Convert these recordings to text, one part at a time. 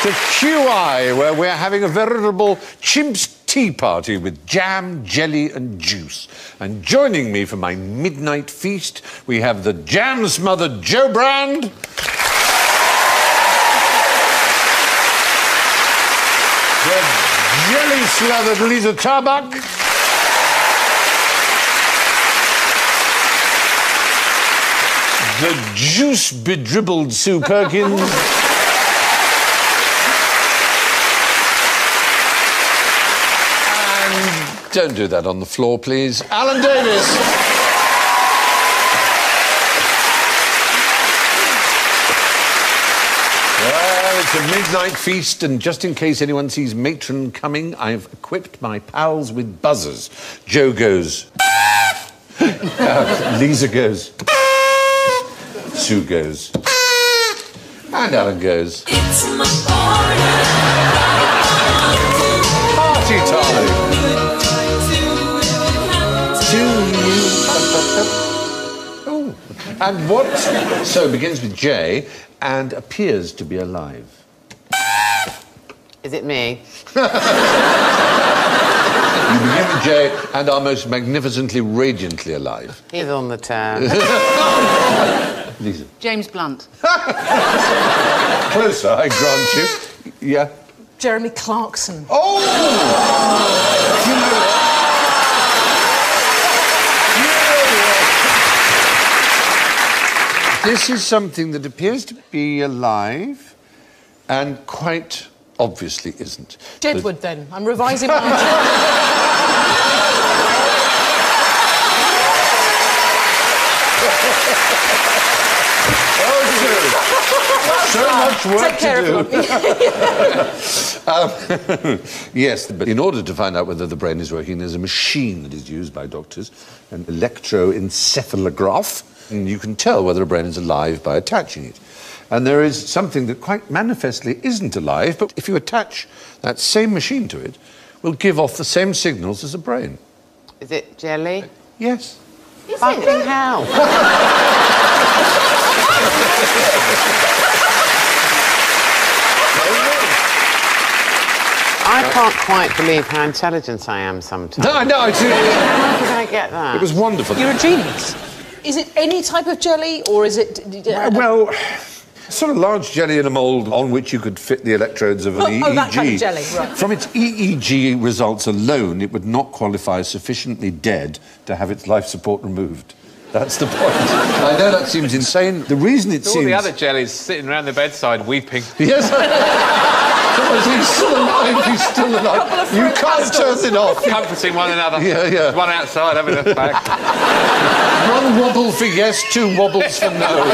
To QI, where we're having a veritable chimp's tea party with jam, jelly and juice. And joining me for my midnight feast, we have the jam-smothered Joe Brand. The jelly-slathered Lisa Tarbuck. The juice-bedribbled Sue Perkins. Don't do that on the floor, please. Alan Davis. Well, it's a midnight feast, and just in case anyone sees Matron coming, I've equipped my pals with buzzers. Joe goes... Lisa goes... Sue goes... And Alan goes... It's my party time! Oh, and what so begins with J and appears to be alive? Is it me? You begin with J and are most magnificently, radiantly alive. He's on the turn. Lisa. James Blunt. Closer, I grant you. Yeah. Jeremy Clarkson. Oh! You know, this is something that appears to be alive and quite obviously isn't. Deadwood, then. I'm revising my... So much work Take care to do. Of me. Yes, but in order to find out whether the brain is working, there's a machine that is used by doctors, an electroencephalograph, and you can tell whether a brain is alive by attaching it. And there is something that quite manifestly isn't alive, but if you attach that same machine to it, will give off the same signals as a brain. Is it jelly? Yes. Fucking hell. I can't quite believe how intelligent I am sometimes. No, I know. How did I get that? It was wonderful. You're a genius. Is it any type of jelly, or is it... Well, sort of large jelly in a mould on which you could fit the electrodes of an EEG. Oh, that kind of jelly, right. From its EEG results alone, it would not qualify as sufficiently dead to have its life support removed. That's the point. I know that seems insane. The reason it seems... All the other jellies sitting around the bedside weeping. Yes. He's still alive, he's still alive. You can't turn it off. Comforting one another. Yeah, yeah. One outside having a fag. One wobble for yes, two wobbles for no.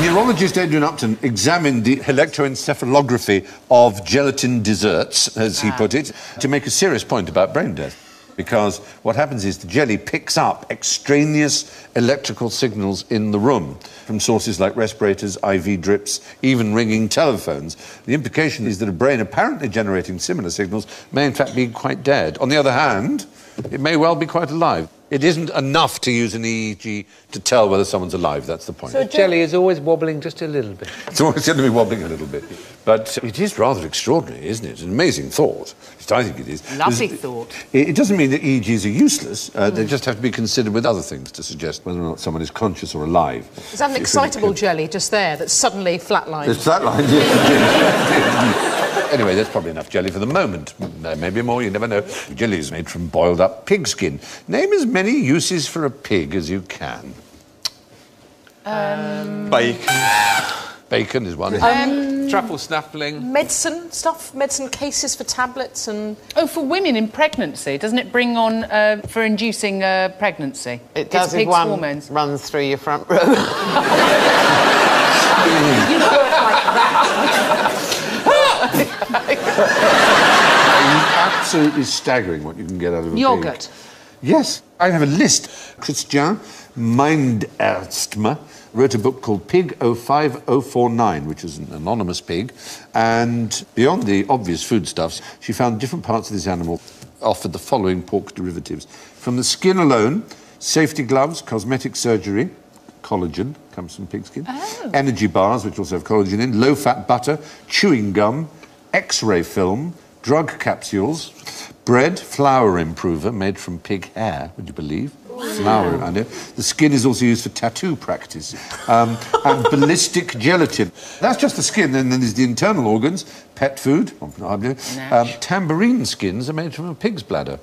Neurologist Adrian Upton examined the electroencephalography of gelatin desserts, as he put it, to make a serious point about brain death. Because what happens is the jelly picks up extraneous electrical signals in the room from sources like respirators, IV drips, even ringing telephones. The implication is that a brain apparently generating similar signals may in fact be quite dead. On the other hand, it may well be quite alive. It isn't enough to use an EEG to tell whether someone's alive, that's the point. So jelly is always wobbling just a little bit. It's always going to be wobbling a little bit. But it is rather extraordinary, isn't it? It's an amazing thought. At least I think it is. Lovely thought. It doesn't mean that EEGs are useless. They just have to be considered with other things to suggest whether or not someone is conscious or alive. Is that an excitable jelly just there that's suddenly flatlined? It's flatlined, yes. Anyway, that's probably enough jelly for the moment. There may be more, you never know. Jelly is made from boiled up pig skin. Name as many uses for a pig as you can. Bacon. Bacon is one. Truffle snuffling. medicine stuff, medicine cases for tablets and... Oh, for women in pregnancy, doesn't it bring on for inducing pregnancy? It does It's if pig's one hormones. runs through your front room. You work like that. Absolutely staggering what you can get out of a pig. Yoghurt. Yes, I have a list. Christian Mindersma wrote a book called Pig 05049, which is an anonymous pig, and beyond the obvious foodstuffs, she found different parts of this animal offered the following pork derivatives. From the skin alone, safety gloves, cosmetic surgery, collagen, comes from pig skin, energy bars, which also have collagen in, low-fat butter, chewing gum, X-ray film, drug capsules, bread, flour improver made from pig hair, would you believe? Flour, I know. The skin is also used for tattoo practice. And ballistic gelatin. That's just the skin, then there's the internal organs, pet food, tambourine skins are made from a pig's bladder.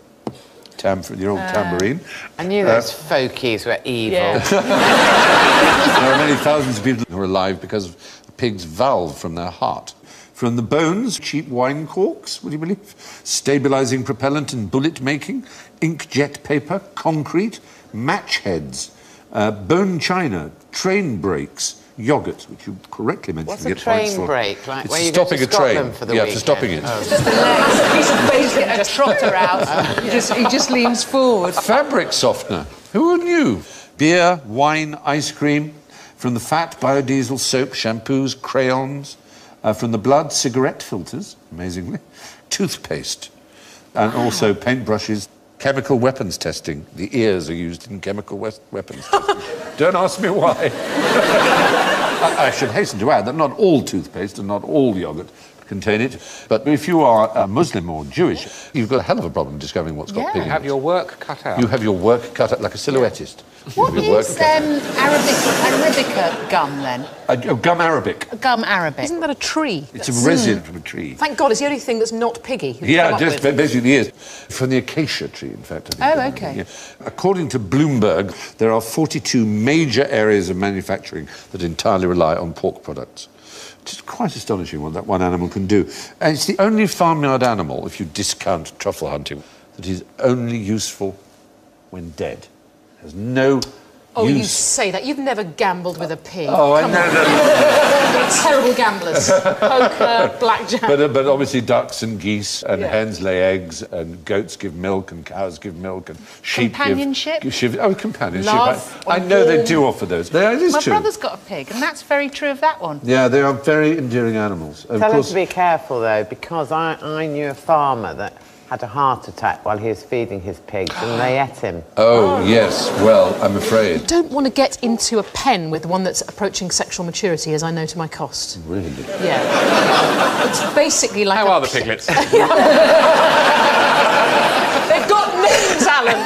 The old tambourine. I knew those folkies were evil. Yeah. There are many thousands of people who are alive because of a pig's valve from their heart. From the bones, cheap wine corks, would you believe? Stabilising propellant and bullet making, inkjet paper, concrete, match heads, bone china, train brakes, yoghurt, which you correctly mentioned. What's to a get points train for. brake? Like It's where for you go stopping to a train. Scotland for the Yeah, weekend? for stopping it. Just the legs, a piece of bacon, a trotter out. He just leans forward. Fabric softener. Who knew? Beer, wine, ice cream. From the fat, biodiesel, soap, shampoos, crayons. From the blood, cigarette filters, amazingly. Toothpaste. And also paintbrushes. Chemical weapons testing. The ears are used in chemical weapons testing. Don't ask me why. I should hasten to add that not all toothpaste and not all yoghurt contain it. But if you are a Muslim or Jewish, you've got a hell of a problem discovering what's got pig in it. Have your work cut out. You have your work cut out like a silhouettist. What is Arabica gum, then? Gum Arabic. Gum Arabic. Isn't that a tree? It's a resin from a tree. Thank God, it's the only thing that's not piggy. Yeah, just basically is. From the acacia tree, in fact. I think. Oh, OK. Yeah. According to Bloomberg, there are 42 major areas of manufacturing that entirely rely on pork products. It's quite astonishing what that one animal can do. And it's the only farmyard animal, if you discount truffle hunting, that is only useful when dead. Has no Oh, use. you say that. You've never gambled with a pig. Oh, I know. They're terrible gamblers. Poker, blackjack. But obviously ducks and geese and Yeah. hens lay eggs and goats give milk and cows give milk and sheep Companionship? give companionship. Love, I know they warm. do offer those. It is My true. brother's got a pig, and that's very true of that one. Yeah, they are very endearing animals. Of Tell him course, to be careful, though, because I knew a farmer that had a heart attack while he was feeding his pigs, and they ate him. Oh, yes. Well, I'm afraid. Don't want to get into a pen with one that's approaching sexual maturity, as I know to my cost. Really? Yeah. It's basically like How a are the piglets? They've got names, Alan.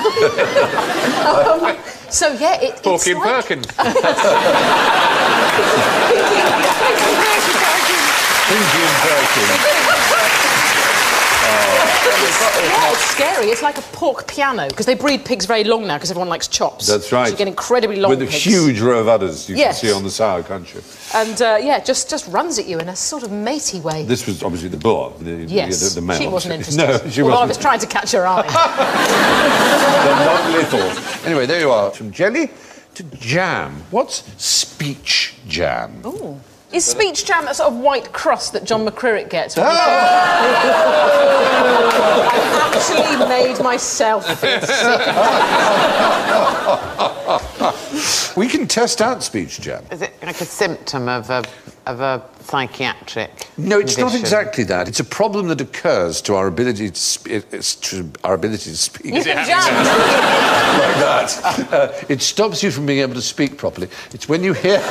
So, yeah, it's Porky and like... Perkins. Pinky and Perkins. Yeah, it's scary. It's like a pork piano, because they breed pigs very long now, because everyone likes chops. That's right. So you get incredibly long With a pigs. huge row of udders you Yes. can see on the sow, can't you? And, yeah, just runs at you in a sort of matey way. This was obviously the boar, Yes, the male. she wasn't interested. No, she Although I wasn't. was trying to catch her eye. They're not little. Anyway, there you are. From jelly to jam. What's speech jam? Ooh. Is speech jam that sort of white crust that John McCririck gets? When I've actually made myself feel sick. We can test out speech jam. Is it like a symptom of a psychiatric No, it's not condition? exactly that. It's a problem that occurs to our ability to speak. You can like jam. that. It stops you from being able to speak properly. It's when you hear...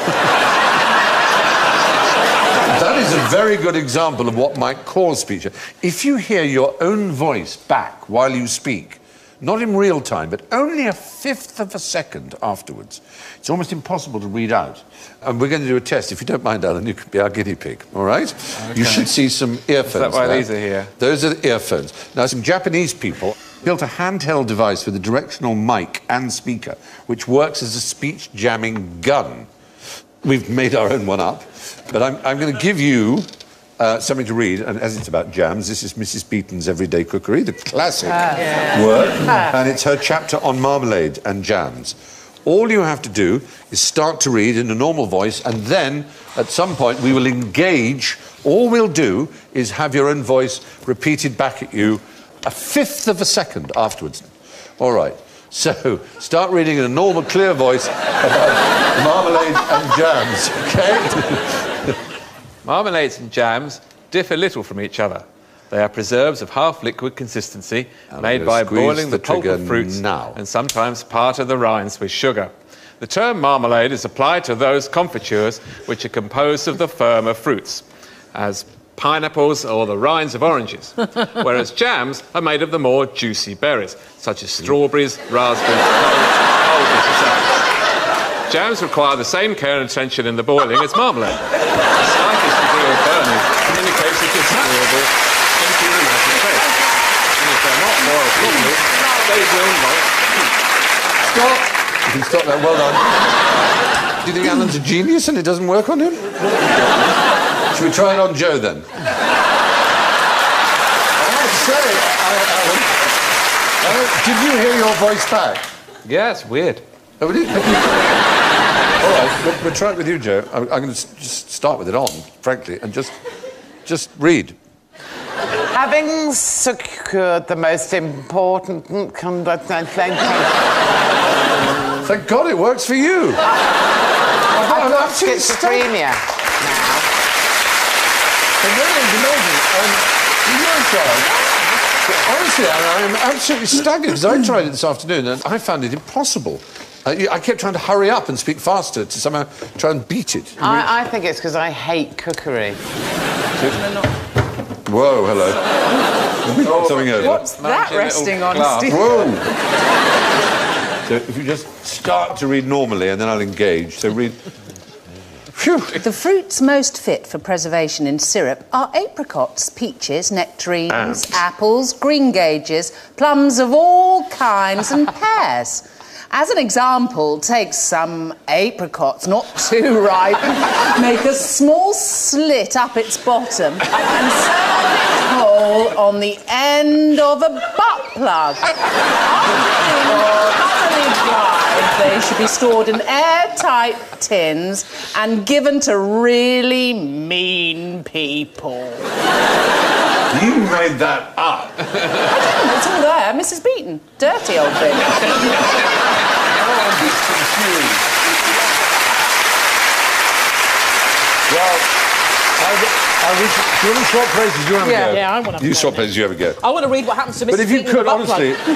That is a very good example of what might cause speech. If you hear your own voice back while you speak, not in real time, but only a fifth of a second afterwards, it's almost impossible to read out. And we're going to do a test. If you don't mind, Alan, you can be our guinea pig, all right? Okay. You should see some earphones. Is that why there. these are here? Those are the earphones. Now, some Japanese people built a handheld device with a directional mic and speaker, which works as a speech jamming gun. we've made our own one up. But I'm going to give you something to read, and as it's about jams, this is Mrs. Beeton's Everyday Cookery, the classic work, and it's her chapter on marmalade and jams. All you have to do is start to read in a normal voice, and then, at some point, we will engage. All we'll do is have your own voice repeated back at you a fifth of a second afterwards. All right. So, start reading in a normal, clear voice about marmalade and jams, OK? Marmalades and jams differ little from each other. They are preserves of half-liquid consistency made by boiling the pulp of fruits and sometimes part of the rinds with sugar. The term marmalade is applied to those confitures which are composed of the firmer fruits, as pineapples or the rinds of oranges, whereas jams are made of the more juicy berries, such as strawberries, raspberries, mulberries, etc. Jams require the same care and attention in the boiling as marmalade. The slightest degree of burning indicates a disagreeable into the matter taste. And if they're not boiled properly, they will not heat. Stop! You can stop that, well done. Do you think Alan's a genius and it doesn't work on him? Should we try it on Joe, then? I have to say, Alan, did you hear your voice back? Yeah, it's weird. Oh, did you? All right, we'll try it with you, Joe. I'm going to just start with it on, frankly, and just read. Having secured the most important Thank God it works for you. I've got schizophrenia now. Honestly, I am absolutely staggered because I tried it this afternoon and I found it impossible. I kept trying to hurry up and speak faster to somehow try and beat it. I think it's because I hate cookery. Whoa, hello. Something over. What's that resting on, Steve? Whoa! So if you just start to read normally and then I'll engage. So read... Phew. The fruits most fit for preservation in syrup are apricots, peaches, nectarines, apples, greengages, plums of all kinds and pears. As an example, take some apricots, not too ripe, make a small slit up its bottom and serve it whole on the end of a butt plug. Thoroughly dried, they should be stored in airtight tins and given to really mean people. You made that up. I didn't, it's all there. Mrs. Beeton. Dirty old thing. Well, do you want to swap places? You have a go? Yeah, I want to. You swap places, you have a go. I want to read what happens to Mrs. But if you Beeton could, in the butt plug. honestly,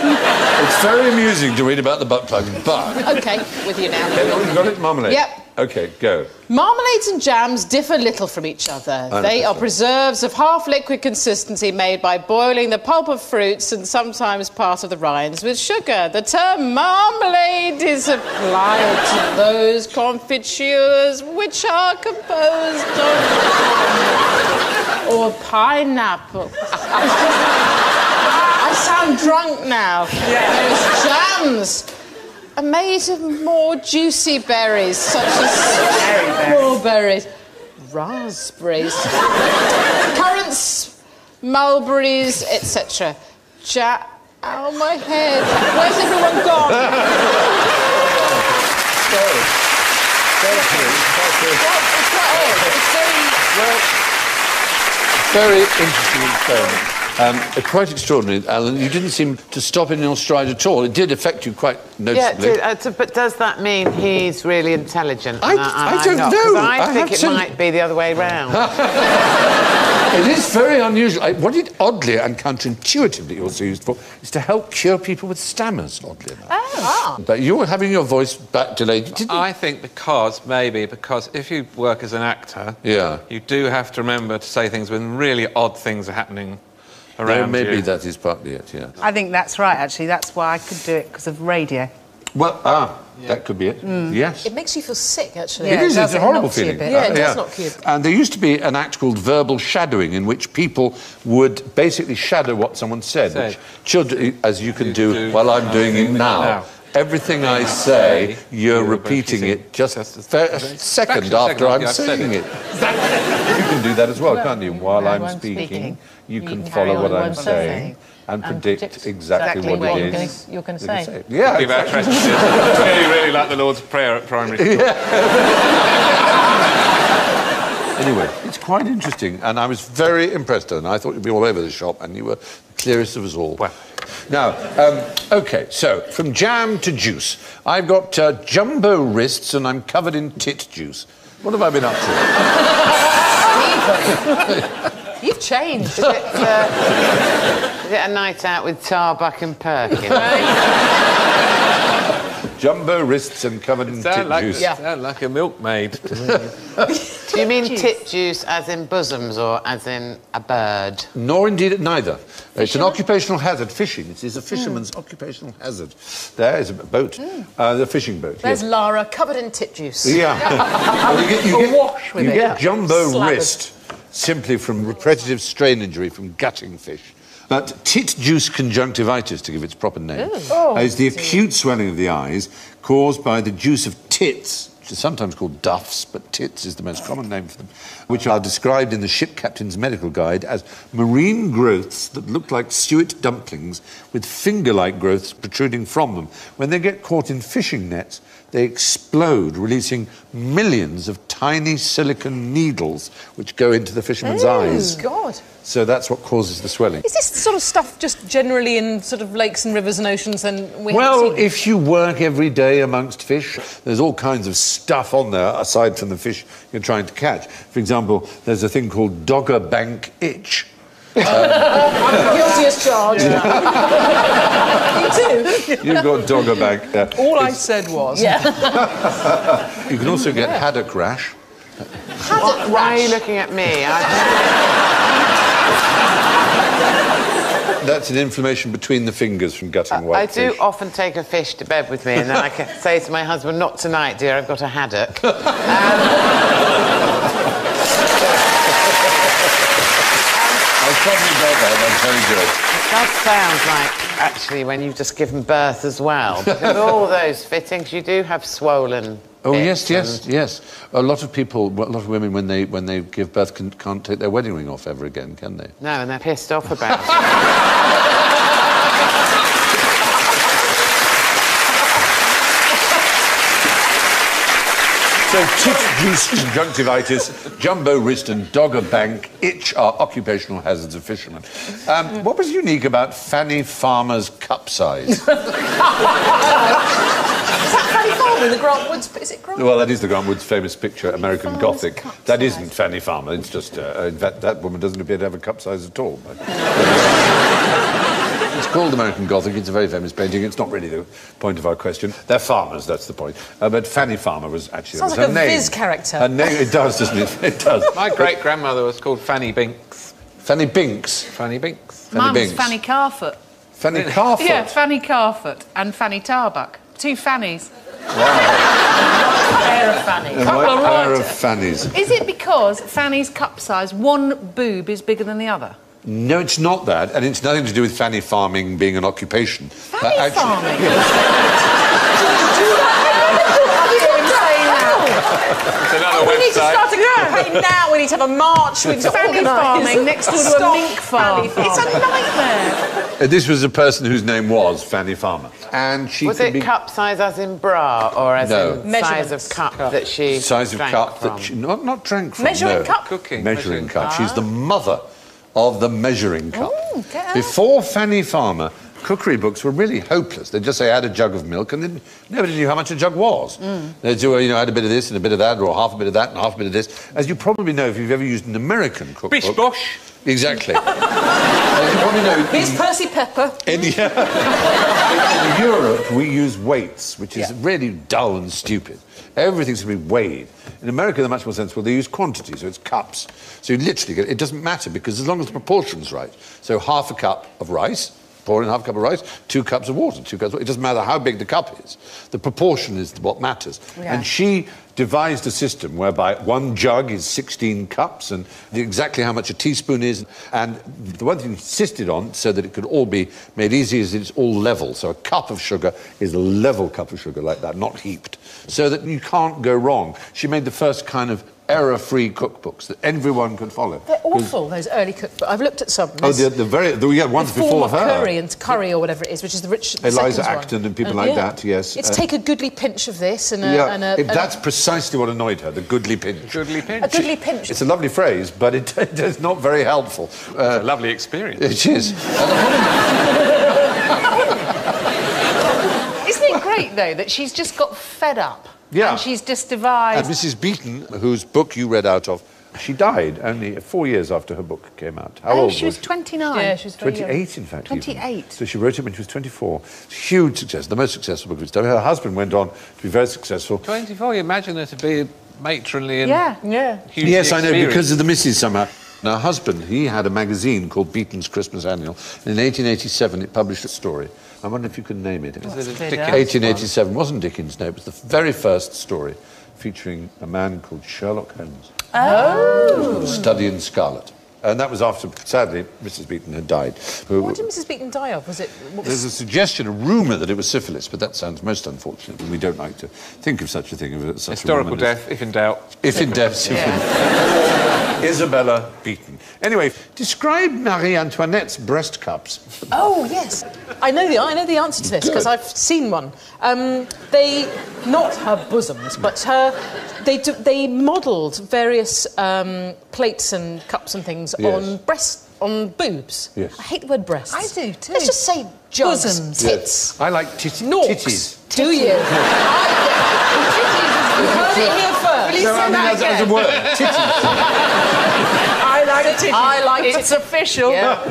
it's very amusing to read about the butt plug, but... OK, with you now. You got it? Marmalade? Yep. OK, go. Marmalades and jams differ little from each other. They are preserves of half-liquid consistency made by boiling the pulp of fruits and sometimes part of the rinds with sugar. The term marmalade is applied to those confitures which are composed of... or pineapple. I sound drunk now. Those jams are made of more juicy berries, such as strawberries, raspberries, currants, mulberries, etc. Oh, my head. Where's everyone gone? Very interesting experiment. Quite extraordinary, Alan. You didn't seem to stop in your stride at all. It did affect you quite noticeably. Yeah, but does that mean he's really intelligent? I don't know. 'Cause I think it might be the other way round. It is very unusual. What it oddly and counterintuitively also used for is to help cure people with stammers, oddly enough. But you were having your voice back delayed, didn't you? I think because if you work as an actor, you do have to remember to say things when really odd things are happening around maybe you. that is partly it, yeah. I think that's right, actually. That's why I could do it, because of radio. Well, that could be it. Yes. It makes you feel sick, actually. Yeah, It is, it's a horrible knocks you a feeling. bit. Yeah, it does knock you. And there used to be an act called verbal shadowing in which people would basically shadow what someone said, which children, as you can do while I'm doing it now. Everything I say, you're repeating it just a second after I'm saying it. You can do that as well, can't you? While I'm speaking, you can follow what I'm saying and predict exactly what it is you're going to say. Yeah. Really like the Lord's Prayer at primary school. Anyway, it's quite interesting, and I was very impressed, and I thought you'd be all over the shop, and you were the clearest of us all. Well. Now, OK, so, from jam to juice. I've got jumbo wrists, and I'm covered in tit juice. What have I been up to? You've changed. Is it a night out with Tarbuck and Perkins? Jumbo wrists and covered in tit juice. Sound like a milkmaid. Do you mean tit juice as in bosoms or as in a bird? Nor indeed neither. It's an occupational hazard. Fishing. It is a fisherman's occupational hazard. There is a boat, the fishing boat. There's Lara, covered in tit juice. Yeah. Well, you get jumbo wrist simply from repetitive strain injury from gutting fish. But tit juice conjunctivitis, to give its proper name, is the acute swelling of the eyes caused by the juice of tits, which is sometimes called duffs, but tits is the most common name for them, which are described in the Ship Captain's Medical Guide as marine growths that look like suet dumplings with finger-like growths protruding from them. When they get caught in fishing nets, they explode, releasing millions of tiny silicon needles which go into the fisherman's eyes. God. So that's what causes the swelling. Is this sort of stuff just generally in sort of lakes and rivers and oceans and Well, if you work every day amongst fish, there's all kinds of stuff on there aside from the fish you're trying to catch. For example, there's a thing called Dogger Bank itch. I'm guilty as charged. Yeah. You too? You've got Dogger Bank. All I said was... Yeah. You can also get haddock rash. Why are you looking at me? That's an inflammation between the fingers from gutting white fish. I do often take a fish to bed with me, and then I can say to my husband, "Not tonight, dear, I've got a haddock." I'll probably go there, that's very good. It does sound like, actually, when you've just given birth as well, because all those fittings, you do have swollen... Oh, yes. A lot of women, when they give birth, can't take their wedding ring off ever again, can they? No, and they're pissed off about it. So, tit juice conjunctivitis, jumbo wrist and Dogger Bank itch are occupational hazards of fishermen. What was unique about Fanny Farmer's cup size? Is that Fanny Farmer in the Grant Woods? Is it Grant? Well, that is the Grant Woods famous picture, American Gothic. That isn't Fanny Farmer. It's just that woman doesn't appear to have a cup size at all. It's called American Gothic. It's a very famous painting. It's not really the point of our question. They're farmers, that's the point. But Fanny Farmer was actually... Sounds like a Viz character. Her name, it does, doesn't it? It does. My great-grandmother was called Fanny Binks. Fanny Binks? Fanny Binks. Mum's Fanny Carfoot. Fanny Carfoot? Yeah, Fanny Carfoot and Fanny Tarbuck. Two Fannies. Wow. Pair of Fannies. A pair of Fannies. Is it because Fanny's cup size, one boob is bigger than the other? No, it's not that, and it's nothing to do with fanny farming being an occupation. Fanny farming? It's another We need to website. start a campaign now. We need to have a march. We need to Fanny farming next door to a mink farm. It's a nightmare. This was a person whose name was Fanny Farmer. And she Was it cup size as in bra, or as in size of cup that she size of drank cup from? that she... Not drank from, Measuring cup? Cooking. Measuring cup. She's the mother of the measuring cup. Ooh, get out. Before Fanny Farmer, cookery books were really hopeless. They'd just say, add a jug of milk, and then nobody knew how much a jug was. They'd do, add a bit of this and a bit of that, or half a bit of that and half a bit of this. As you probably know, if you've ever used an American cookbook... Bish bosh. Exactly. You probably know... Here's Percy Pepper. In Europe, we use weights, which is really dull and stupid. Everything's to be weighed. In America, they're much more sensible. They use quantity, so it's cups. So you literally get... It doesn't matter, because as long as the proportion's right. So half a cup of rice, pour in half a cup of rice, 2 cups of water, 2 cups of... It doesn't matter how big the cup is. The proportion is what matters. Yeah. And she devised a system whereby 1 jug is 16 cups and exactly how much a teaspoon is. And the one thing she insisted on, so that it could all be made easy, is it's all level. So a cup of sugar is a level cup of sugar like that, not heaped. So that you can't go wrong. She made the first kind of error-free cookbooks that everyone could follow. They're awful, those early cookbooks. I've looked at some. Oh, we had ones before her. Curry and curry or whatever it is, which is the Richard Eliza Acton and people like that, yes. It's take a goodly pinch of this and that's precisely what annoyed her, the goodly pinch. Goodly pinch. A goodly pinch. It's a lovely phrase, but it's not very helpful. It's a lovely experience. It is. Isn't it great, though, that she's just got fed up? Yeah. And she's just devised... And Mrs. Beeton, whose book you read out of, she died only 4 years after her book came out. How old she was 29. Yeah, she was 28, in fact. 28. Even. So she wrote it when she was 24. Huge success, the most successful book of its time. Her husband went on to be very successful. 24, you imagine her to be matronly and hugely Yes, I know, experienced. because of the missus somehow. Now, her husband, he had a magazine called Beeton's Christmas Annual. And in 1887, it published a story. I wonder if you could name it. 1887 wasn't Dickens, no, it was the very first story featuring a man called Sherlock Holmes. Oh! Study in Scarlet. And that was after, sadly, Mrs. Beeton had died. What did Mrs. Beeton die of? There's a suggestion, a rumour that it was syphilis, but that sounds most unfortunate, and we don't like to think of such a thing. Historical death, if in doubt. If in doubt, Isabella Beeton. Anyway, describe Marie Antoinette's breast cups. Oh, yes. I know the answer to this, because I've seen one. Not her bosoms, but they modelled various plates and cups and things on boobs. Yes. I hate the word breasts. I do, too. Let's just say jugs. Bosoms. Tits. I like titties. Norks. Do you? You heard it here first. No, I mean, as a word, titties. I like titties. I like titties. It's official. Yeah.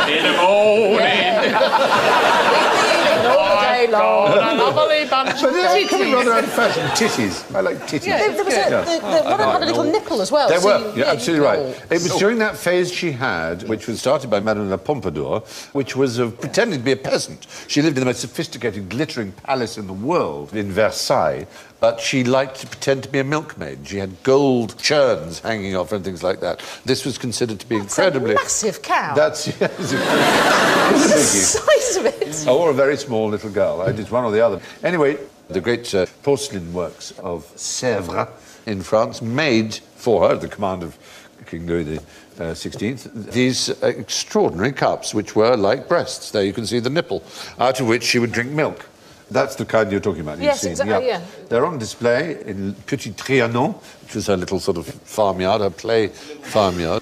In the morning. All day long. A lovely bunch But of they're becoming titties. rather old-fashioned. Titties. I like titties. There was the one of them had a little nipple as well. There so were, you're absolutely right. Oh. It was during that phase she had, which was started by Madame La Pompadour, which was of pretending to be a peasant. She lived in the most sophisticated, glittering palace in the world, in Versailles, but she liked to pretend to be a milkmaid. She had gold churns hanging off and things like that. This was considered to be incredibly... A massive cow. That's... Yes, What's the size of it? or a very small little girl. I did one or the other. Anyway, the great porcelain works of Sèvres in France made for her, at the command of King Louis XVI, these extraordinary cups, which were like breasts. There you can see the nipple, out of which she would drink milk. That's the kind you're talking about. Yes, exactly, yeah. They're on display in Petit Trianon, which was her little sort of farmyard, her play farmyard.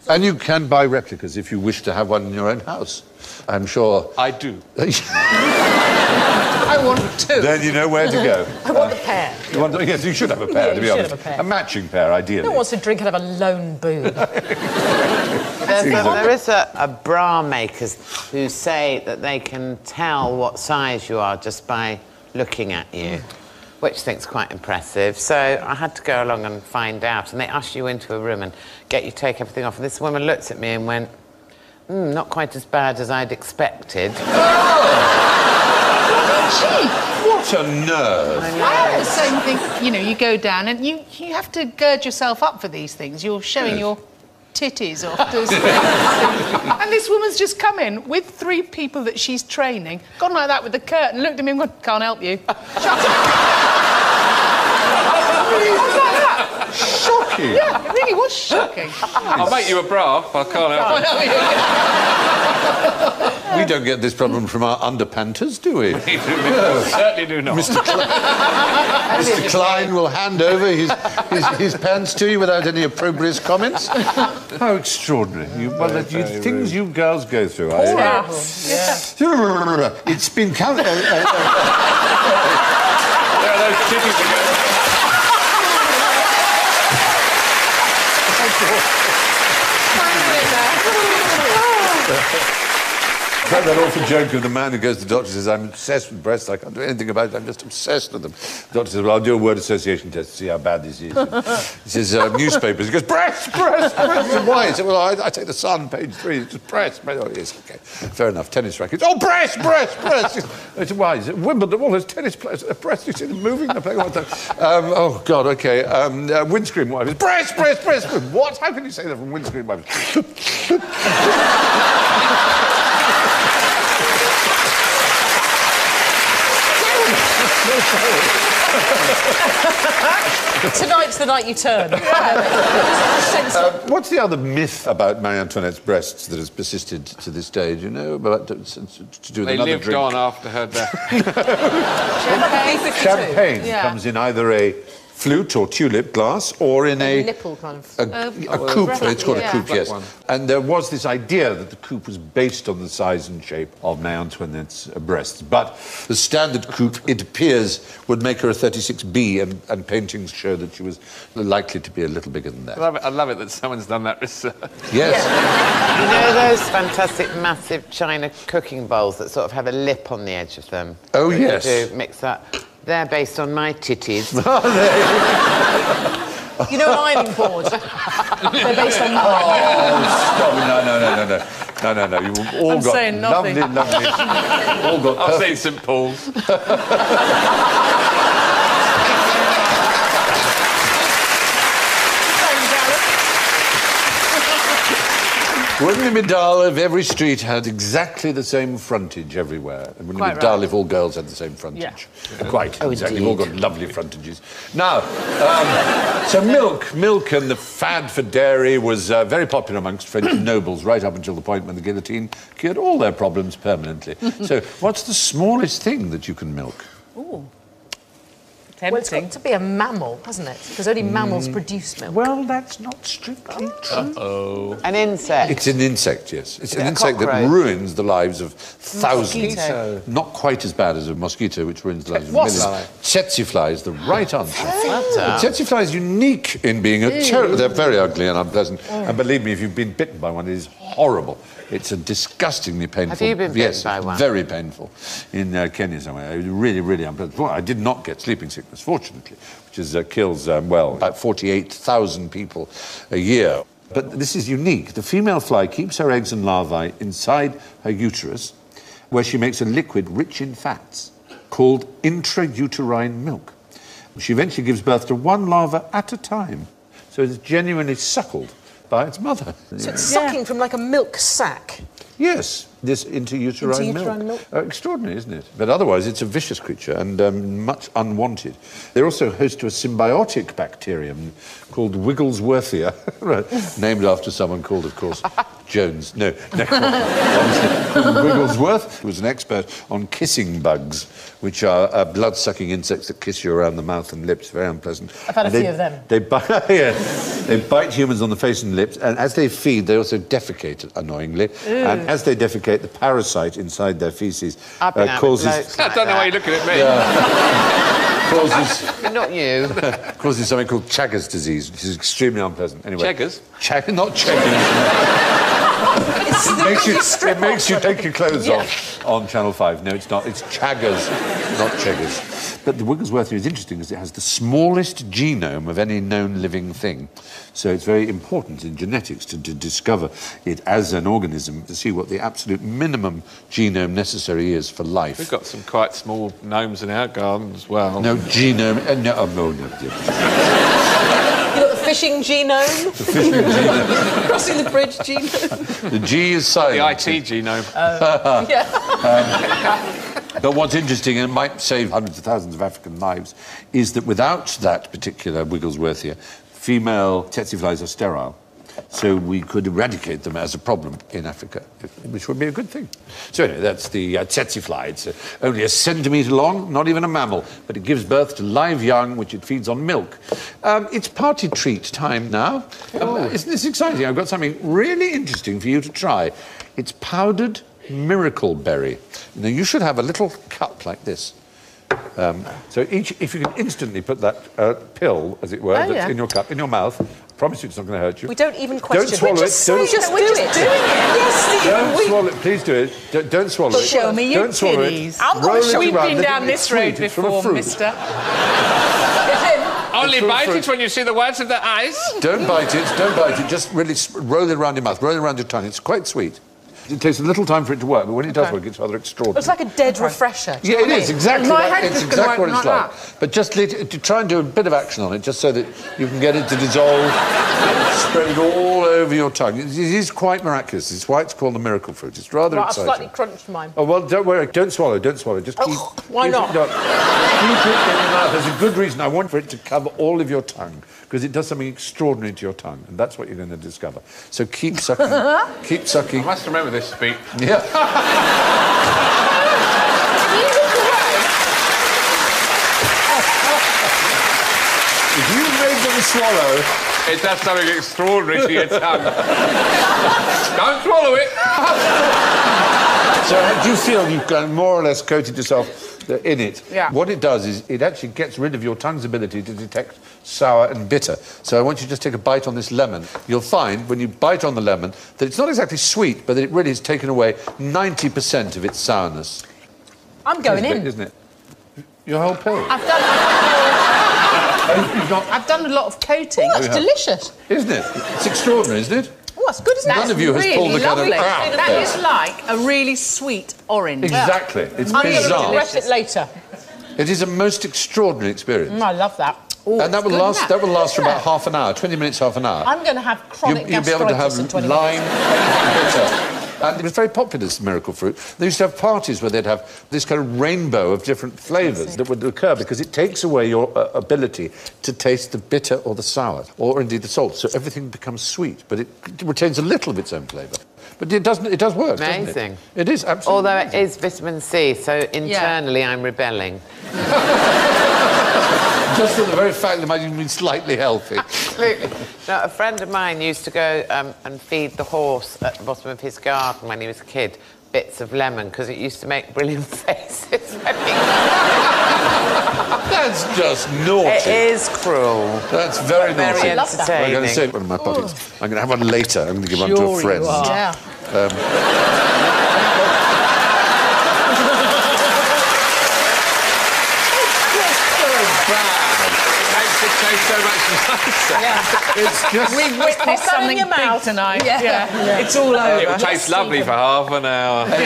And you can buy replicas if you wish to have one in your own house. I'm sure... I do. I want two. Then you know where to go. I want a pair. Yes, you should have a pair, Yeah, to be you should honest. have a pair. A matching pair, ideally. No one wants to drink out of a lone boob. There is a bra makers who say that they can tell what size you are just by looking at you, which I think is quite impressive. So I had to go along and find out, and they usher you into a room and get you to take everything off. And this woman looked at me and went, not quite as bad as I'd expected. What a nerve. I have the same thing. You know, you go down and you have to gird yourself up for these things. You're showing your titties off. And this woman's just come in with 3 people that she's training, gone like that with the curtain, looked at me and gone, can't help you. Shut up. Shocking. Yeah, it really was shocking. I'll make you a bra, but I can't help it. We don't get this problem from our underpanters, do we? Certainly do not. Mr. Klein will hand over his pants to you without any opprobrious comments. How extraordinary. Things you girls go through. It's been... There are those titties again. like that awful joke of the man who goes to the doctor and says, I'm obsessed with breasts, I can't do anything about it, I'm just obsessed with them. The doctor says, well, I'll do a word association test to see how bad this is. He says, newspapers. He goes, breast. Why? He said, well, I take the Sun, page 3, it's just breast. Oh, yes, OK. Fair enough. Tennis rackets. Oh, breast. I said, why? He said, Wimbledon, all those tennis players, breast. You see them moving, they're playing all the time. Oh, God, OK. Windscreen wipers. Breast. What? How can you say that from windscreen wipers? Tonight's the night you turn. What's the other myth about Marie Antoinette's breasts that has persisted to this day? Do you know about to do with they another lived drink? on after her death. Champagne comes in either a flute or tulip glass, or in a nipple kind of a coupe. It's called a coupe, yes. And there was this idea that the coupe was based on the size and shape of Marie Antoinette's breasts, but the standard coupe, it appears, would make her a 36B, and paintings show that she was likely to be a little bigger than that. I love it that someone's done that research. Yes. You know those fantastic, massive china cooking bowls that sort of have a lip on the edge of them? Oh, yes. You do mix that. They're based on my titties. You know, an ironing board. They're based on mine. Oh, stop. No. You've all got saying nothing. lovely. All got I've seen St Paul's. Wouldn't it be dull if every street had exactly the same frontage everywhere? And wouldn't it be dull if all girls had the same frontage? Yeah. Quite, exactly. We've all got lovely frontages. Now, so milk and the fad for dairy was very popular amongst French nobles right up until the point when the guillotine cured all their problems permanently. So what's the smallest thing that you can milk? Ooh. Well, it's got to be a mammal, hasn't it? Because only mammals produce milk. Well, that's not strictly true. An insect. It's an insect, yes. It's an insect that ruins the lives of thousands. Mosquito. Not quite as bad as a mosquito, which ruins the lives of millions. Tsetse fly is the right answer. The tsetse fly is unique in being they're very ugly and unpleasant. And believe me, if you've been bitten by one, it is horrible. It's a disgustingly painful... Have you been bitten by one? Very painful. In Kenya somewhere. It was really, really unpleasant. Well, I did not get sleeping sickness, fortunately, which is, kills, about 48,000 people a year. But this is unique. The female fly keeps her eggs and larvae inside her uterus, where she makes a liquid rich in fats called intrauterine milk. She eventually gives birth to one larva at a time. So it's genuinely suckled by its mother. So it's sucking from like a milk sack? Yes, this intrauterine milk. Extraordinary, isn't it? But otherwise, it's a vicious creature and much unwanted. They're also host to a symbiotic bacterium called Wigglesworthia, named after someone called, of course, Jones. No, Wigglesworth, who was an expert on kissing bugs, which are blood-sucking insects that kiss you around the mouth and lips, very unpleasant. I've had a few of them. They bite humans on the face and lips, and as they feed, they also defecate, annoyingly. And as they defecate, the parasite inside their feces causes... I don't know why you're looking at me. Causes... Not you. Causes something called Chagas disease, which is extremely unpleasant. Anyway, Chagas? Not Chagas. It makes you take your clothes off on Channel 5. No, it's not. It's Chagas, not Chagas. But the Wigglesworthia is interesting because it has the smallest genome of any known living thing. So it's very important in genetics to discover it as an organism, to see what the absolute minimum genome necessary is for life. We've got some quite small gnomes in our garden as well. No genome... no. You've got the fishing genome. The fishing genome. Crossing the bridge genome. The G is silent. The IT genome. But what's interesting, and it might save hundreds of thousands of African lives, is that without that particular Wigglesworthia, female tsetse flies are sterile. So we could eradicate them as a problem in Africa, which would be a good thing. So anyway, that's the tsetse fly. It's only a centimetre long, not even a mammal, but it gives birth to live young, which it feeds on milk. It's party treat time now. Isn't this exciting? I've got something really interesting for you to try. It's powdered miracle berry. Now, you should have a little cup like this. So if you can instantly put that pill, as it were, that's in your cup, in your mouth, I promise you it's not going to hurt you. We don't even question. Don't swallow it. We're just doing it. Yes, Stephen. Don't swallow it. Please do it. Don't swallow it. Show me your titties. We've been down this road before, mister. Only bite it when you see the whites of the eyes. Don't bite it. Don't bite it. Just really roll it around your mouth. Roll it around your tongue. It's quite sweet. It takes a little time for it to work, but when it does work, it's rather extraordinary. It's like a dead refresher. Yeah, it is, exactly. It's exactly what it's like. But just to try and do a bit of action on it, just so that you can get it to dissolve, spread it all over your tongue. It is quite miraculous. It's why it's called the miracle fruit. It's rather exciting. I've slightly crunched mine. Oh, well, don't worry. Don't swallow. Don't swallow. Just keep... Why not? Keep it in your mouth. There's a good reason. I want for it to cover all of your tongue, because it does something extraordinary to your tongue, and that's what you're going to discover. So keep sucking. Keep sucking. I must remember this speech. Yeah. If you made them swallow, it does something extraordinary to your tongue. Don't swallow it. So do you feel you've kind of more or less coated yourself in it? Yeah. What it does is it actually gets rid of your tongue's ability to detect sour and bitter. So I want you to just take a bite on this lemon. You'll find, when you bite on the lemon, that it's not exactly sweet, but that it really has taken away 90% of its sourness. I'm going in. Isn't it? Your whole pill. I've done a lot of coating. Oh, that's delicious. Isn't it? It's extraordinary, isn't it? Oh, that's good, isn't it? None of you has pulled the kind of... That is like a really sweet orange. Exactly. It's I'm going to bizarre. regret it later. It is a most extraordinary experience. I love that. Ooh, and that will last for about half an hour, 20 minutes, half an hour. I'm going to have chronic You'll be able to have gastritis in 20 lime, minutes. bitter. And it was very popular, this miracle fruit. They used to have parties where they'd have this kind of rainbow of different flavours that would occur, because it takes away your ability to taste the bitter or the sour, or indeed the salt. So everything becomes sweet, but it retains a little of its own flavour. But it does work, Amazing. doesn't it? It is, absolutely. Although it is vitamin C, so internally I'm rebelling. Just for the very fact that it might even be slightly healthy. Absolutely. No, a friend of mine used to go and feed the horse at the bottom of his garden when he was a kid bits of lemon, because it used to make brilliant faces. That's just naughty. It is cruel. That's very naughty. Very entertaining. I'm going to save one of my puppies. I'm going to have one later. I'm going to give one to a friend. Yeah. So much nicer. Yeah. It's just... We've witnessed something in your big mouth. tonight. Yeah. It's all over. It will taste lovely for half an hour. My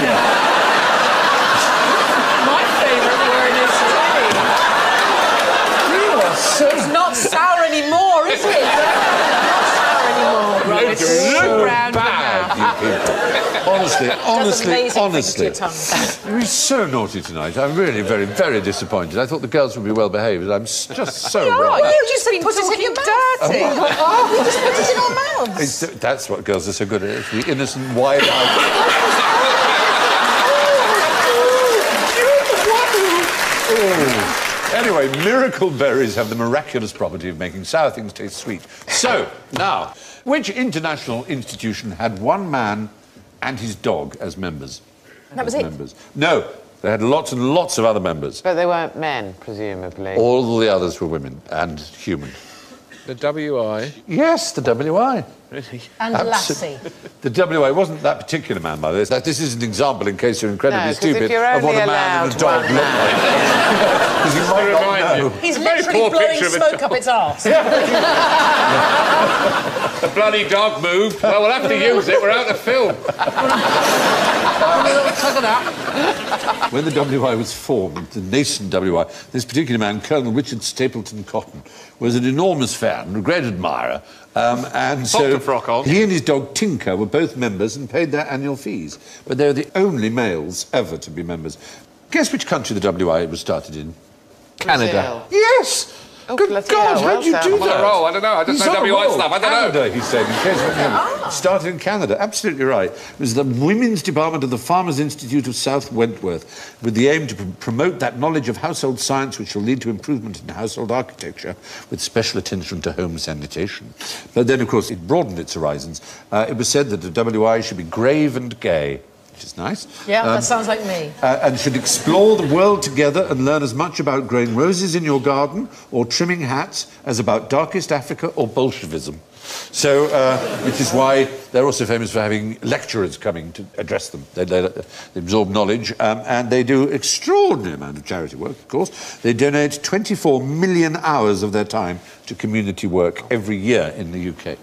favourite word is It's not sour anymore, is it? Not sour anymore. Right, it's so round bad, you people. Honestly. You're so naughty tonight. I'm really very, very disappointed. I thought the girls would be well behaved, but I'm just so wrong. You just put it in your mouth. dirty. You just put it in our mouths. That's what girls are so good at. The innocent, wide-eyed... Anyway, miracle berries have the miraculous property of making sour things taste sweet. So, now, which international institution had one man and his dog as members? That was it? No, they had lots and lots of other members. But they weren't men, presumably. All the others were women and human. The WI? Yes, the WI. Really? And Lassie. The WI wasn't that particular man, by the way. This is an example, in case you're incredibly stupid, of what a man and a dog look like. Because you might not know. He's literally blowing smoke up its arse. The bloody dog moved. Well, we'll have to use it. We're out of film. When the WI was formed, the nascent WI, this particular man, Colonel Richard Stapleton Cotton, was an enormous fan, a great admirer, and so he and his dog Tinker were both members and paid their annual fees. But they were the only males ever to be members. Guess which country the WI was started in? Canada. Yes! Oh, Good God, how did you do I'm on that? a roll. I don't know. I just know WI stuff. I don't know. Canada, he said, in case you didn't. Started in Canada. Absolutely right. It was the Women's Department of the Farmers Institute of South Wentworth, with the aim to promote that knowledge of household science which will lead to improvement in household architecture, with special attention to home sanitation. But then, of course, it broadened its horizons. It was said that the WI should be grave and gay. which is nice. Yeah, that sounds like me. And should explore the world together and learn as much about growing roses in your garden or trimming hats as about Darkest Africa or Bolshevism. So, which is why they're also famous for having lecturers coming to address them. They absorb knowledge, and they do extraordinary amount of charity work, of course. They donate 24 million hours of their time to community work every year in the UK.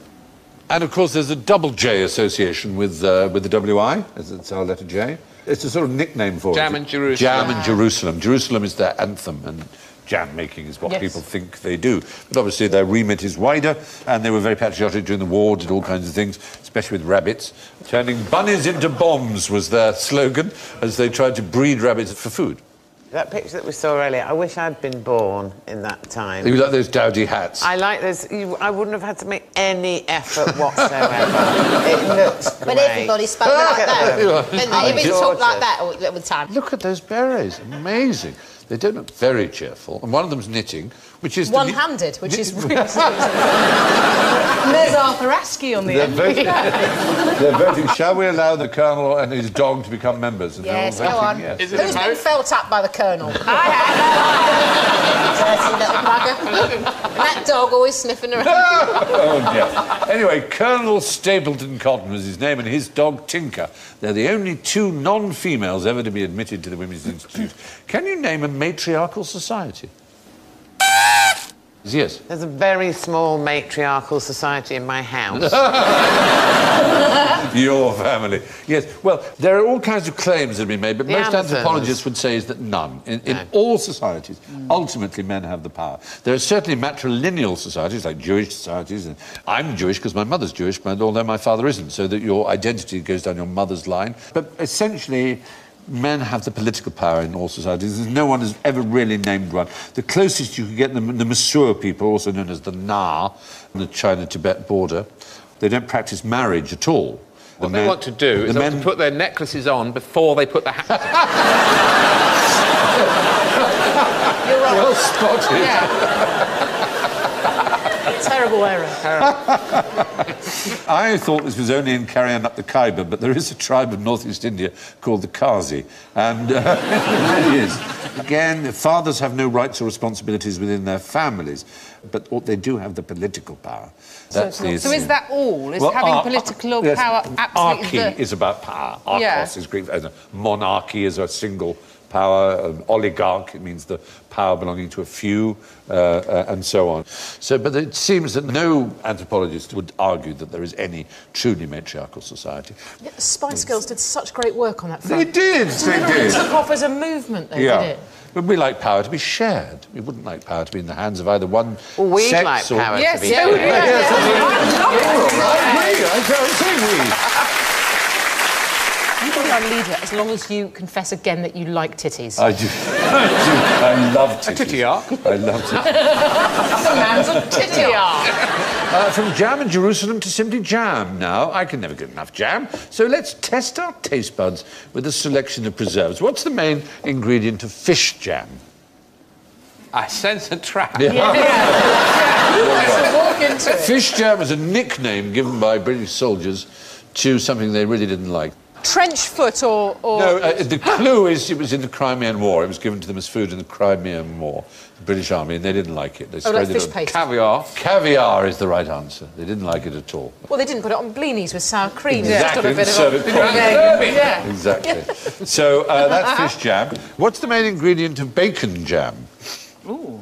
And, of course, there's a double J association with the WI, as it's our letter J. It's a sort of nickname for Jam it. and Jerusalem. Jam and Jerusalem. Jerusalem is their anthem, and jam making is what people think they do. But obviously their remit is wider, and they were very patriotic during the war, did all kinds of things, especially with rabbits. Turning bunnies into bombs was their slogan, as they tried to breed rabbits for food. That picture that we saw earlier, I wish I'd been born in that time. You like those dowdy hats? I like those. I wouldn't have had to make any effort whatsoever. It looks great. But everybody spoke like that. Didn't they? Everybody talked like that all the time. Look at those berets, amazing. They don't look very cheerful, and one of them's knitting, which is... One-handed, which is really... There's Arthur Askey on the end. They're voting, shall we allow the Colonel and his dog to become members? And yes, they're all go voting on. yes. Who's been felt up by the Colonel? I have. Dirty little bugger. And that dog always sniffing around. Oh, dear. Anyway, Colonel Stapleton Cotton was his name, and his dog, Tinker. They're the only two non-females ever to be admitted to the Women's Institute. Can you name a matriarchal society? Yes. There's a very small matriarchal society in my house. Your family. Yes. Well, there are all kinds of claims that have been made, but most anthropologists would say is that none. In all societies, ultimately men have the power. There are certainly matrilineal societies, like Jewish societies, and I'm Jewish because my mother's Jewish, but although my father isn't, so that your identity goes down your mother's line. But essentially, men have the political power in all societies. No one has ever really named one. The closest you could get them, the Massur people, also known as the Na, on the China-Tibet border, they don't practice marriage at all. What they want to do is to put their necklaces on before they put the hat on. You're right. Well spotted. Yeah. Terrible error. I thought this was only in carrying up the Khyber, but there is a tribe of northeast India called the Qazi, and it really is. Again, fathers have no rights or responsibilities within their families, but they do have the political power. That's the issue. So is that all? Is having political power absolutely... Archy is about power. Archos is Greek. Monarchy is a single power. An oligarch, it means the power belonging to a few, and so on. So, but it seems that no anthropologist would argue that there is any truly matriarchal society. Yeah, the Spice Girls did such great work on that front. They did, It took off as a movement, though, did it? But we like power to be shared. We wouldn't like power to be in the hands of either one Well, we'd sex like or... power to be so would we. You can be our leader as long as you confess again that you like titties. I do. I love titties. A titty arc. I love titties. The man's a titty arc. From jam in Jerusalem to simply jam now. I can never get enough jam. So let's test our taste buds with a selection of preserves. What's the main ingredient of fish jam? I sense a trap. Walk into it. Fish jam is a nickname given by British soldiers to something they really didn't like. Trench foot or... No, the clue is it was in the Crimean War. It was given to them as food in the Crimean War, the British Army, and they didn't like it. They like sprayed it fish on. paste. Caviar. Caviar is the right answer. They didn't like it at all. Well, they didn't put it on blinis with sour cream. Exactly. Just got a bit of Yeah. Exactly. So that's fish jam. What's the main ingredient of bacon jam? Ooh.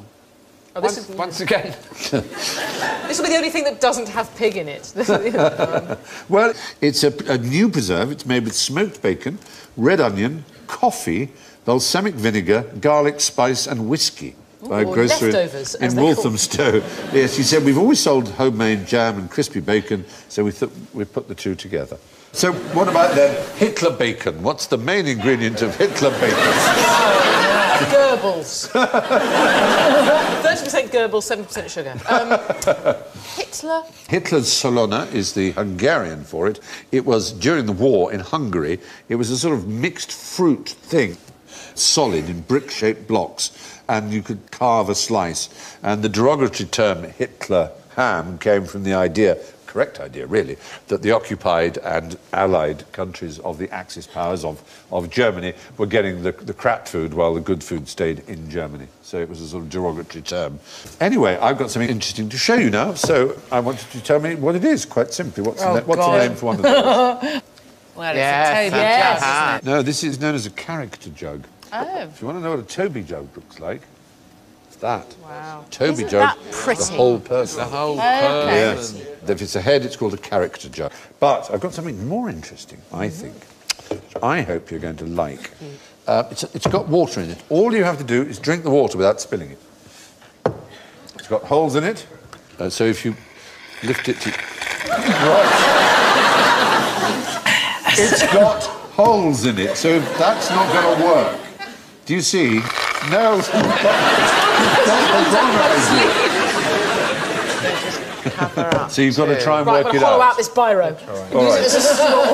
Once again. This will be the only thing that doesn't have pig in it. Well, it's a new preserve. It's made with smoked bacon, red onion, coffee, balsamic vinegar, garlic, spice and whiskey. By a grocer leftovers, in Walthamstow. Yes, he said, we've always sold homemade jam and crispy bacon, so we thought we'd put the two together. So what about then Hitler bacon? What's the main ingredient of Hitler bacon? Goebbels. 30% Goebbels, 7% sugar. Hitler? Hitler's Solona is the Hungarian for it. It was, during the war in Hungary, it was a sort of mixed fruit thing, solid in brick-shaped blocks, and you could carve a slice. And the derogatory term Hitler ham came from the idea, correct idea, really, that the occupied and allied countries of the Axis powers of Germany were getting the crap food while the good food stayed in Germany. So it was a sort of derogatory term. Anyway, I've got something interesting to show you now, so I want you to tell me what it is, quite simply. What's the name for one of those? Well, it's a Toby jug, isn't it? No, this is known as a character jug. Oh. If you want to know what a Toby jug looks like, it's that. Wow. Toby Isn't jug, that pretty? the whole person. The whole Yes. person. If it's a head, it's called a character jug. But I've got something more interesting, I think, which I hope you're going to like. It's got water in it. All you have to do is drink the water without spilling it. It's got holes in it, so if you lift it to... Right. It's got holes in it, so that's not going to work. Do you see? No. So you've got to try and Right, work I'm it going to hollow out out. this biro. Use it as a straw.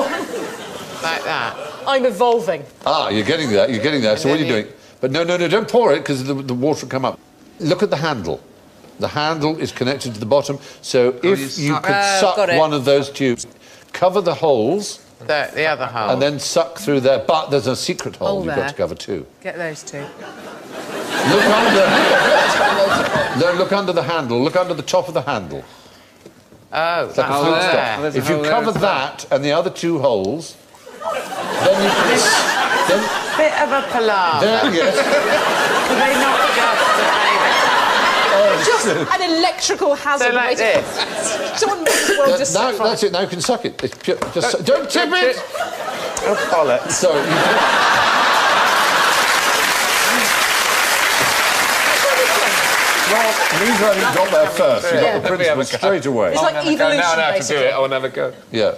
Like that. I'm evolving. Ah, you're getting there, you're getting there. So what are you doing? But no, don't pour it, because the water will come up. Look at the handle. The handle is connected to the bottom, so if you could suck one of those tubes, cover the holes... The other hole. And then suck through there. But there's a secret hole you've got to cover too. Get those two. Look under... No, look under the handle. Look under the top of the handle. Oh, It's like a flute stop. There's a If you hole there cover as well. that and the other two holes, then you can... bit of a palaver. Then, yes. Do they not Just an electrical hazard. So like waiting- this? Someone might as well just... Now, that's it. Now you can suck it. It's pure, just don't tip it. Oh, bollocks. So you well, Lisa hadn't got there first. You got the principle straight away. It's like evolution, Now I have to do basically. it. I'll never go. Yeah.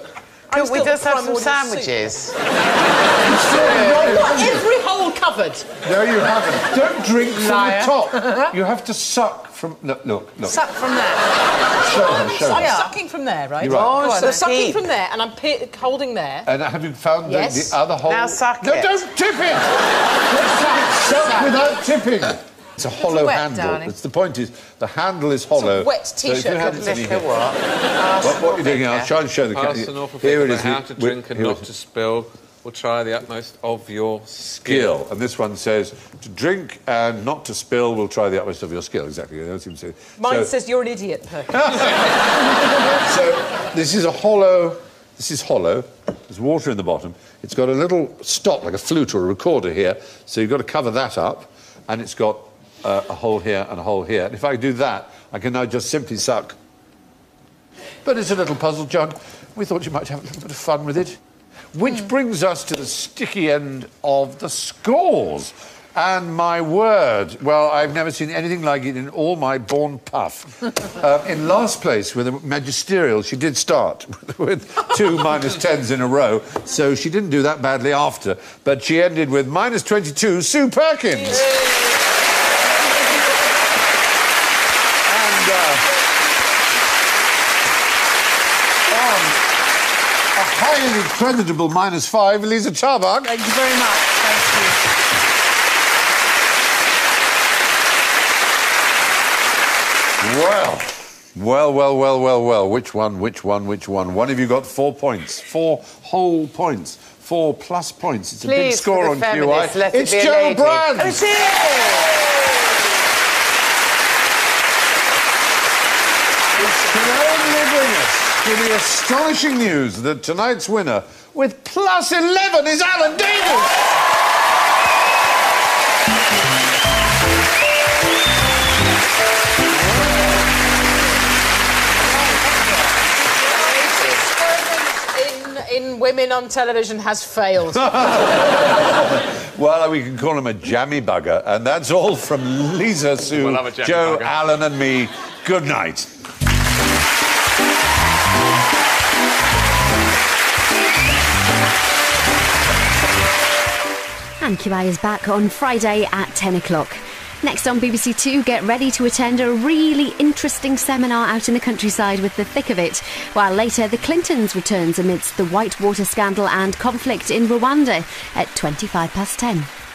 I'm Could we still just have some primordial sandwiches? soup. Got every hole covered. No, you haven't. Don't drink from Liar. the top. You have to suck from... Look. Suck from that. Show her, show I'm her. sucking from there, right? You're right. Oh, So I'm sucking keep. from there, and I'm holding there. And have you found Yes. the other hole? Now suck no, it. don't tip it! Suck without tipping. It's a hollow wet, handle. darling. The point is, the handle is hollow. wet So if you T-shirt had covered any Liquor here- what? What are you doing here? I'll try and show the Pass an awful Here bit it of is. how to drink and Here not it to is. spill. We'll try the utmost of your skill. Skill. And this one says, to drink and not to spill, we'll try the utmost of your skill. Exactly. That's what you say. Mine So- says you're an idiot. So this is a hollow. This is hollow. There's water in the bottom. It's got a little stop, like a flute or a recorder here. So you've got to cover that up, and it's got a hole here and a hole here. And if I do that, I can now just simply suck. But it's a little puzzle jug. We thought you might have a little bit of fun with it. Which brings us to the sticky end of the scores. And my word, well, I've never seen anything like it in all my born puff. In last place with a magisterial, she did start with 2 -10s in a row, so she didn't do that badly after, but she ended with -22, Sue Perkins. And on a highly creditable -5, Lisa Charbach. Thank you very much. Thank you. Well. Which one? One of you got 4 points. 4 whole points. 4 plus points. It's a big Please, score for on the QI. feminists, let it It's be a Joe lady. Brand. Oh, it is! Can only bring us to the astonishing news that tonight's winner, with +11, is Alan Davis. in women on television has failed. Well, we can call him a jammy bugger. And that's all from Lisa, Sue, We'll have a jammy Joe, bugger. Alan and me. Good night. And QI is back on Friday at 10 o'clock. Next on BBC Two, get ready to attend a really interesting seminar out in the countryside with the thick of it, while later the Clintons returns amidst the Whitewater scandal and conflict in Rwanda at 10:25.